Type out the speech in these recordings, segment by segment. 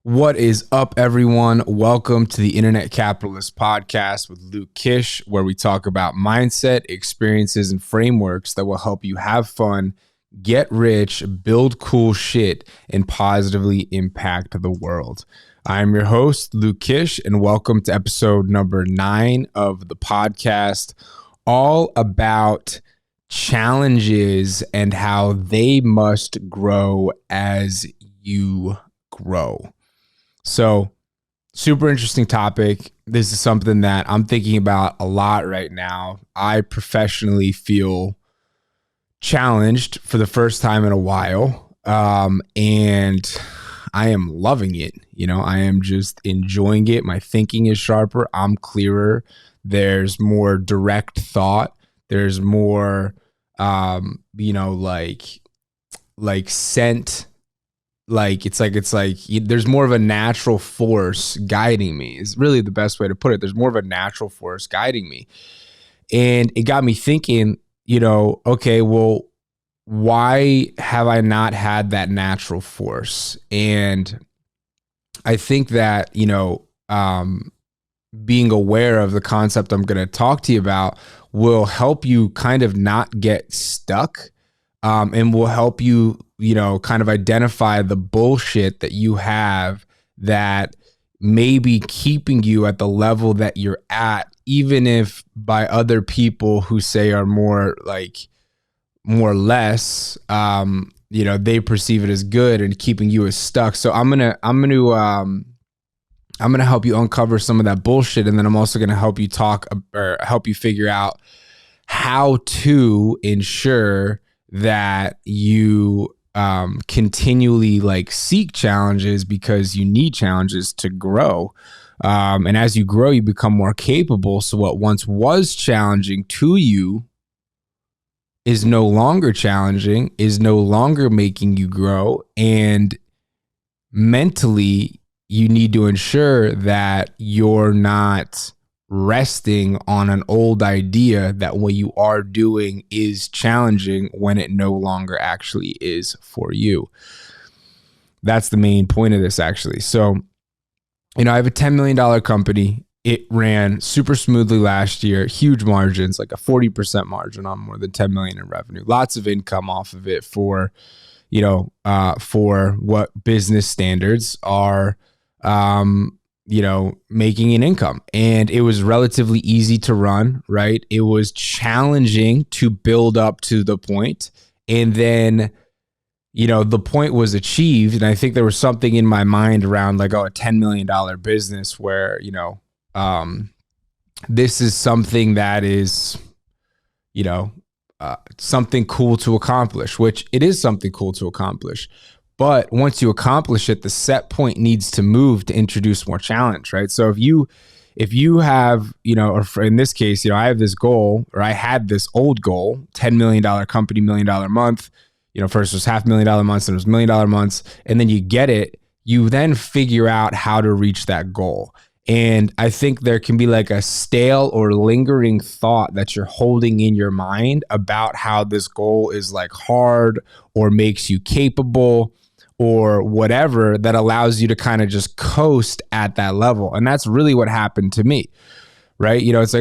What is up, everyone? Welcome to the Internet Capitalist Podcast with Luke Kish, where we talk about mindset, experiences, and frameworks that will help you have fun, get rich, build cool shit, and positively impact the world. I'm your host, Luke Kish, and welcome to episode number 9 of the podcast, all about challenges and how they must grow as you grow. So, super interesting topic. This is something that I'm thinking about a lot right now. I professionally feel challenged for the first time in a while, and I am loving it. I am just enjoying it. My thinking is sharper. I'm clearer. There's more direct thought. There's more, scent. It's like there's more of a natural force guiding me is really the best way to put it. There's more of a natural force guiding me. And it got me thinking, okay, well, why have I not had that natural force? And I think that, being aware of the concept I'm going to talk to you about will help you kind of not get stuck, and will help you, kind of identify the bullshit that you have that may be keeping you at the level that you're at, even if by other people who say are more or less, they perceive it as good and keeping you as stuck. So I'm gonna help you uncover some of that bullshit, and then I'm also gonna help you help you figure out how to ensure that you continually seek challenges, because you need challenges to grow. And as you grow, you become more capable. So what once was challenging to you is no longer challenging, is no longer making you grow. And mentally, you need to ensure that you're not resting on an old idea that what you are doing is challenging when it no longer actually is for you. That's the main point of this, actually. So, I have a $10 million company. It ran super smoothly last year, huge margins, like a 40% margin on more than 10 million in revenue. Lots of income off of it for what business standards are, making an income. And it was relatively easy to run, right? It was challenging to build up to the point. And then, the point was achieved. And I think there was something in my mind around a $10 million business where, this is something that is, something cool to accomplish, which it is something cool to accomplish. But once you accomplish it, the set point needs to move to introduce more challenge, right? So if you have, or in this case, I have this goal, or I had this old goal, $10 million company, $1 million month, first was $500,000 months, then it was $1 million months, and then you get it, you then figure out how to reach that goal. And I think there can be a stale or lingering thought that you're holding in your mind about how this goal is hard or makes you capable or whatever, that allows you to kind of just coast at that level. And that's really what happened to me, right? It's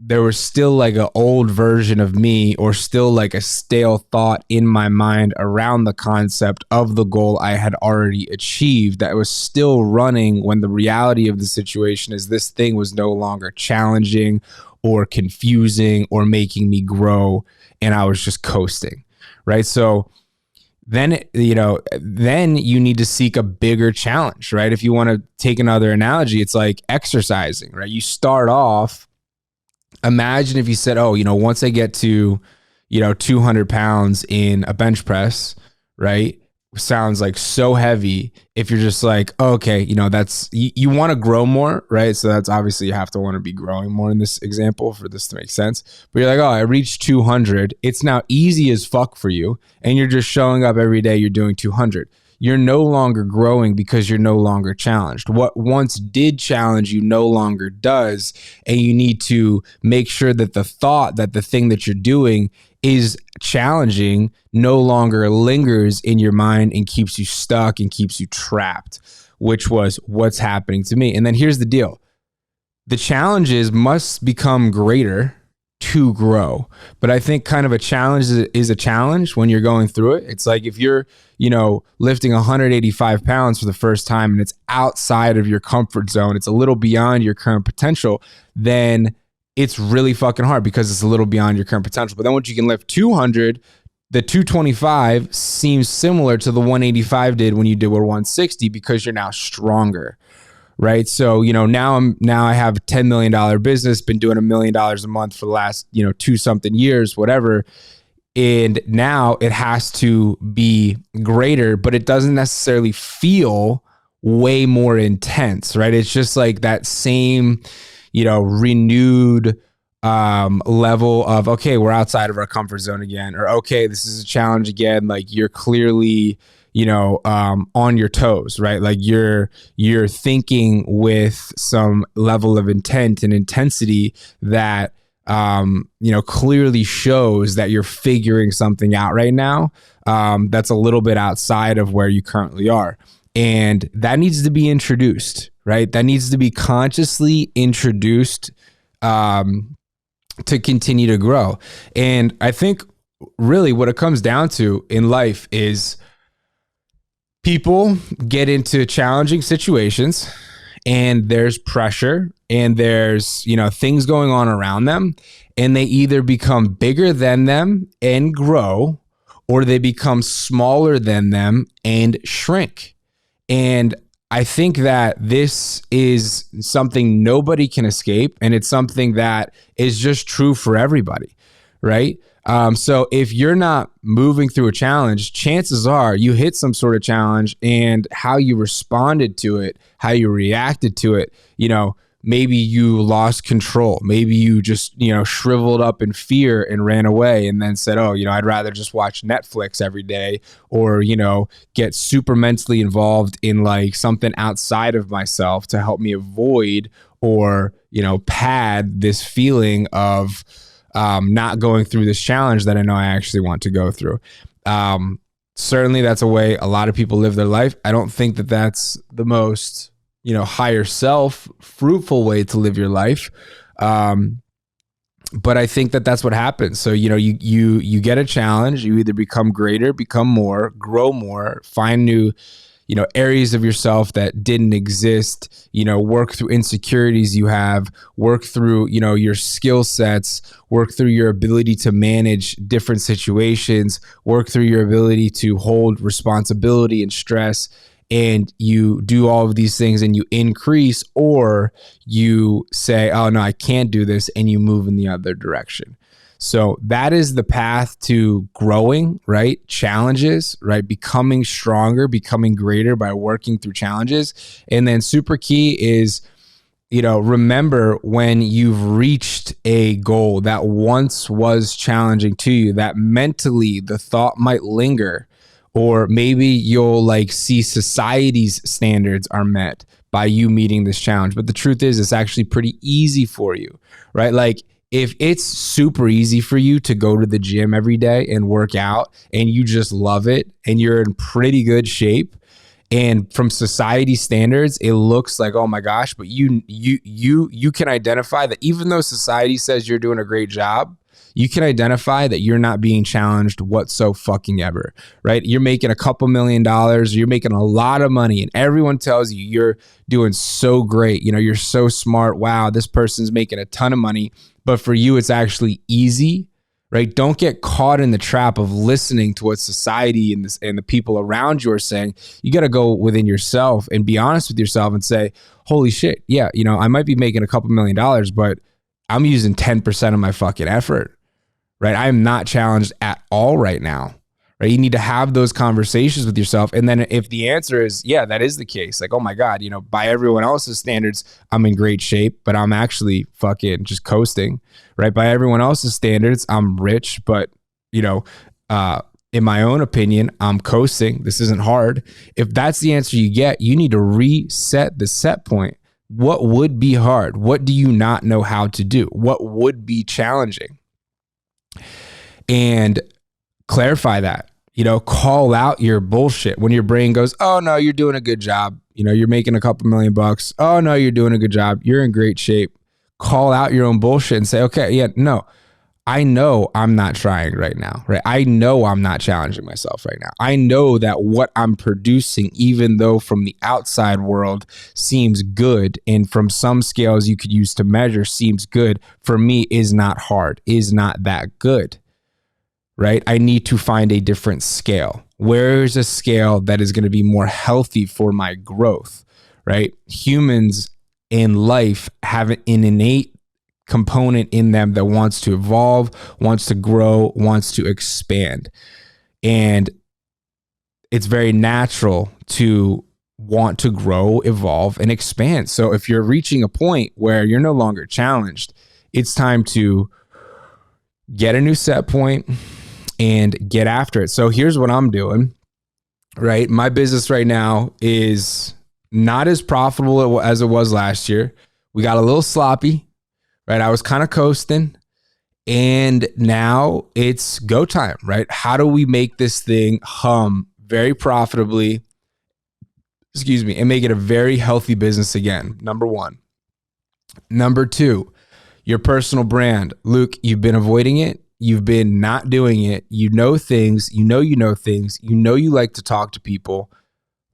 there was still an old version of me, or still a stale thought in my mind around the concept of the goal I had already achieved that was still running, when the reality of the situation is this thing was no longer challenging or confusing or making me grow, and I was just coasting, right? So then you need to seek a bigger challenge, right? If you want to take another analogy, it's like exercising, right? You start off, imagine if you said, once I get to, 200 pounds in a bench press, right? Sounds so heavy. If you're just okay, that's, you want to grow more, right? So that's obviously, you have to want to be growing more in this example for this to make sense. But you're I reached 200. It's now easy as fuck for you. And you're just showing up every day. You're doing 200. You're no longer growing because you're no longer challenged. What once did challenge you no longer does. And you need to make sure that the thought that the thing that you're doing is challenging no longer lingers in your mind and keeps you stuck and keeps you trapped, which was what's happening to me. And then here's the deal. The challenges must become greater to grow. But I think kind of a challenge is a challenge when you're going through it. It's like if you're, lifting 185 pounds for the first time and it's outside of your comfort zone, it's a little beyond your current potential, then it's really fucking hard because it's a little beyond your current potential. But then once you can lift 200, the 225 seems similar to the 185 did when you did 160 because you're now stronger. Right. So, now I have a $10 million business, been doing $1 million a month for the last, 2 something years, whatever. And now it has to be greater, but it doesn't necessarily feel way more intense. Right. It's just like that same, renewed level of, okay, we're outside of our comfort zone again, or, okay, this is a challenge again. Like you're clearly, on your toes, right? Like you're thinking with some level of intent and intensity that, clearly shows that you're figuring something out right now. That's a little bit outside of where you currently are. And that needs to be introduced, right? That needs to be consciously introduced, to continue to grow. And I think really what it comes down to in life is people get into challenging situations and there's pressure and there's, things going on around them, and they either become bigger than them and grow, or they become smaller than them and shrink. And I think that this is something nobody can escape, and it's something that is just true for everybody, right? So if you're not moving through a challenge, chances are you hit some sort of challenge, and how you responded to it, how you reacted to it, maybe you lost control. Maybe you just, shriveled up in fear and ran away and then said, oh, I'd rather just watch Netflix every day, or, get super mentally involved in like something outside of myself to help me avoid or, pad this feeling of not going through this challenge that I know I actually want to go through. Certainly that's a way a lot of people live their life. I don't think that that's the most, higher self, fruitful way to live your life. But I think that that's what happens. So, you get a challenge, you either become greater, become more, grow more, find new, areas of yourself that didn't exist, work through insecurities you have, work through, your skill sets, work through your ability to manage different situations, work through your ability to hold responsibility and stress. And you do all of these things and you increase, or you say, oh no, I can't do this, and you move in the other direction. So that is the path to growing, right? Challenges, right? Becoming stronger, becoming greater by working through challenges. And then super key is, remember when you've reached a goal that once was challenging to you, that mentally the thought might linger, or maybe you'll like see society's standards are met by you meeting this challenge. But the truth is, it's actually pretty easy for you, right? Like, if it's super easy for you to go to the gym every day and work out, and you just love it and you're in pretty good shape, and from society standards, it looks like, oh my gosh, but you can identify that even though society says you're doing a great job, you can identify that you're not being challenged whatsoever, right? You're making a couple $1 million, you're making a lot of money, and everyone tells you you're doing so great. You're so smart. Wow, this person's making a ton of money. But for you, it's actually easy, right? Don't get caught in the trap of listening to what society and the people around you are saying. You got to go within yourself and be honest with yourself and say, holy shit, yeah, I might be making a couple $1 million, but I'm using 10% of my fucking effort, right? I am not challenged at all right now, right? You need to have those conversations with yourself. And then if the answer is, yeah, that is the case, like, oh my God, by everyone else's standards, I'm in great shape, but I'm actually fucking just coasting, right? By everyone else's standards, I'm rich, but, in my own opinion, I'm coasting. This isn't hard. If that's the answer you get, you need to reset the set point. What would be hard? What do you not know how to do? What would be challenging? and clarify that. Call out your bullshit when your brain goes, oh no, you're doing a good job. You're making a couple $1,000,000. Oh no, you're doing a good job. You're in great shape. Call out your own bullshit and say, okay, yeah, no, I know I'm not trying right now, right? I know I'm not challenging myself right now. I know that what I'm producing, even though from the outside world seems good, and from some scales you could use to measure seems good, for me is not hard, is not that good, right? I need to find a different scale. Where's a scale that is going to be more healthy for my growth, right? Humans in life have an innate component in them that wants to evolve, wants to grow, wants to expand. And it's very natural to want to grow, evolve, and expand. So if you're reaching a point where you're no longer challenged, it's time to get a new set point and get after it. So here's what I'm doing, right? My business right now is not as profitable as it was last year. We got a little sloppy, right? I was kind of coasting, and now it's go time, right? How do we make this thing hum very profitably, and make it a very healthy business again? Number one. Number two, your personal brand. Luke, you've been avoiding it. You've been not doing it. You know things. You know things. You like to talk to people.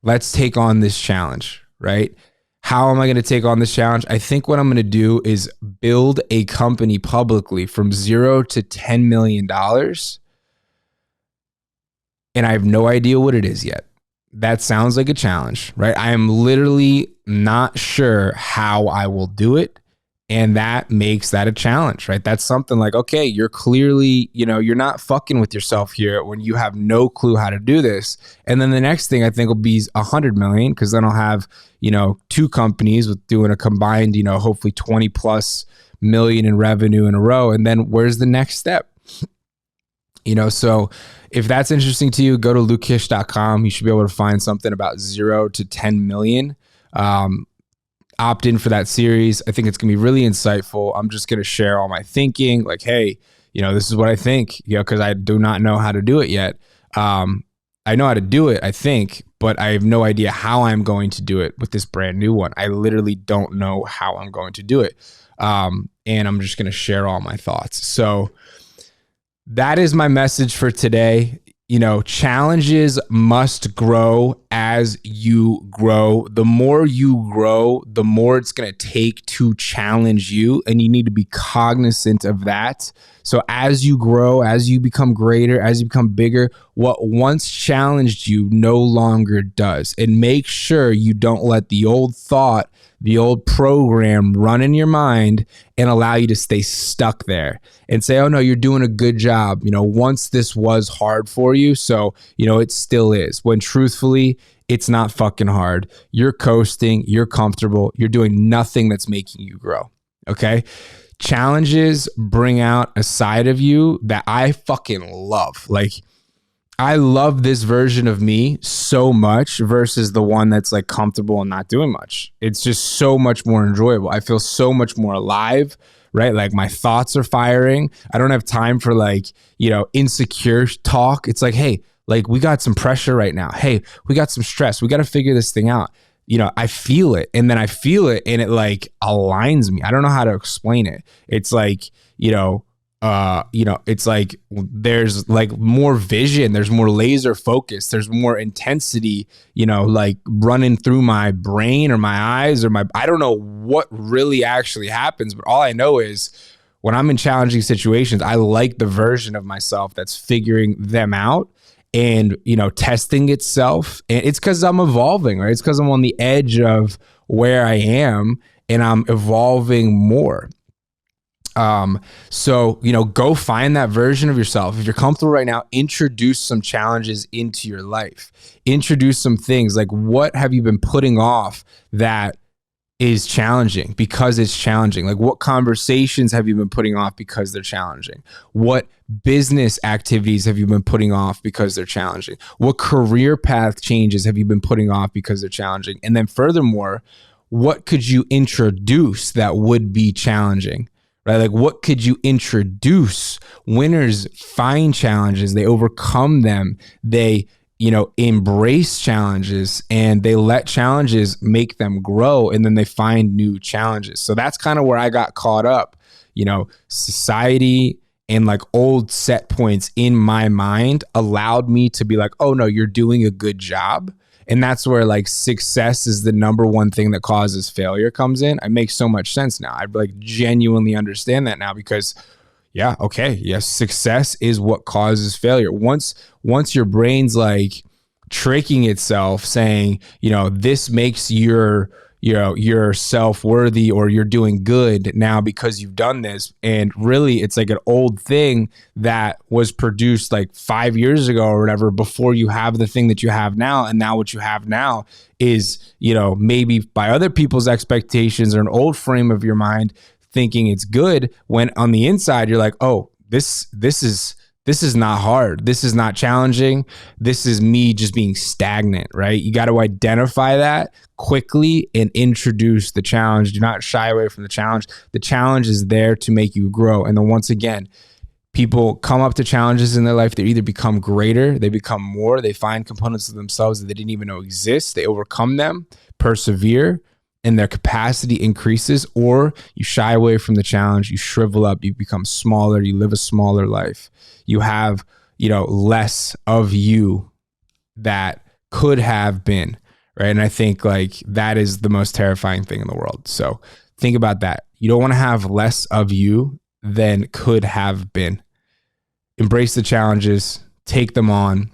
Let's take on this challenge, right? How am I going to take on this challenge? I think what I'm going to do is build a company publicly from $0 to $10 million. And I have no idea what it is yet. That sounds like a challenge, right? I am literally not sure how I will do it. And that makes that a challenge, right? That's something like, okay, you're clearly, you're not fucking with yourself here when you have no clue how to do this. And then the next thing I think will be 100 million, because then I'll have, two companies with doing a combined, hopefully 20 plus million in revenue in a row. And then where's the next step? So if that's interesting to you, go to lukekish.com. You should be able to find something about 0 to 10 million. Opt in for that series. I think it's going to be really insightful. I'm just going to share all my thinking, like, hey, this is what I think, because I do not know how to do it yet. I know how to do it, I think, but I have no idea how I'm going to do it with this brand new one. I literally don't know how I'm going to do it. And I'm just going to share all my thoughts. So that is my message for today. Challenges must grow as you grow. The more you grow, the more it's going to take to challenge you. And you need to be cognizant of that. So as you grow, as you become greater, as you become bigger, what once challenged you no longer does. And make sure you don't let the old thought, the old program run in your mind and allow you to stay stuck there and say, oh no, you're doing a good job. Once this was hard for you, so, it still is. When truthfully, it's not fucking hard. You're coasting, you're comfortable, you're doing nothing that's making you grow. Okay? Challenges bring out a side of you that I fucking love. Like, I love this version of me so much versus the one that's like comfortable and not doing much. It's just so much more enjoyable. I feel so much more alive, right? Like my thoughts are firing. I don't have time for insecure talk. It's like, hey, like we got some pressure right now. Hey, we got some stress. We got to figure this thing out. I feel it, and then I feel it and it like aligns me. I don't know how to explain it. It's like, it's like there's like more vision, there's more laser focus, there's more intensity, like running through my brain or my eyes or I don't know what really actually happens, but all I know is when I'm in challenging situations, I like the version of myself that's figuring them out and, testing itself. And it's because I'm evolving, right? It's because I'm on the edge of where I am and I'm evolving more. So, go find that version of yourself. If you're comfortable right now, introduce some challenges into your life. Introduce some things like, what have you been putting off that is challenging because it's challenging? Like, what conversations have you been putting off because they're challenging? What business activities have you been putting off because they're challenging? What career path changes have you been putting off because they're challenging? And then furthermore, what could you introduce that would be challenging? right? Like, what could you introduce? Winners find challenges, they overcome them, they, embrace challenges, and they let challenges make them grow, and then they find new challenges. So that's kind of where I got caught up. Society and like old set points in my mind allowed me to be like, oh no, you're doing a good job. And that's where like success is the number one thing that causes failure comes in. It makes so much sense now. I like genuinely understand that now because success is what causes failure. Once your brain's like tricking itself saying, this makes you're self-worthy or you're doing good now because you've done this. And really it's like an old thing that was produced like 5 years ago or whatever before you have the thing that you have now. And now what you have now is, maybe by other people's expectations or an old frame of your mind thinking it's good, when on the inside you're like, oh, this is not hard. This is not challenging. This is me just being stagnant, right? You got to identify that quickly and introduce the challenge. Do not shy away from the challenge. The challenge is there to make you grow. And then once again, people come up to challenges in their life. They either become greater, they become more, they find components of themselves that they didn't even know exist. They overcome them, persevere, and their capacity increases, or you shy away from the challenge, you shrivel up, you become smaller, you live a smaller life. You have, less of you that could have been, right? And I think like that is the most terrifying thing in the world. So think about that. You don't want to have less of you than could have been. Embrace the challenges, take them on.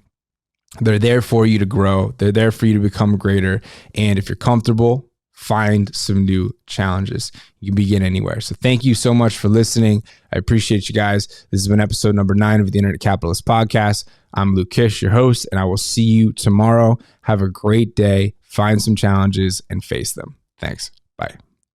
They're there for you to grow. They're there for you to become greater. And if you're comfortable, find some new challenges. You can begin anywhere. So thank you so much for listening. I appreciate you guys. This has been episode number 9 of the Internet Capitalist Podcast. I'm Luke Kish, your host, and I will see you tomorrow. Have a great day. Find some challenges and face them. Thanks. Bye.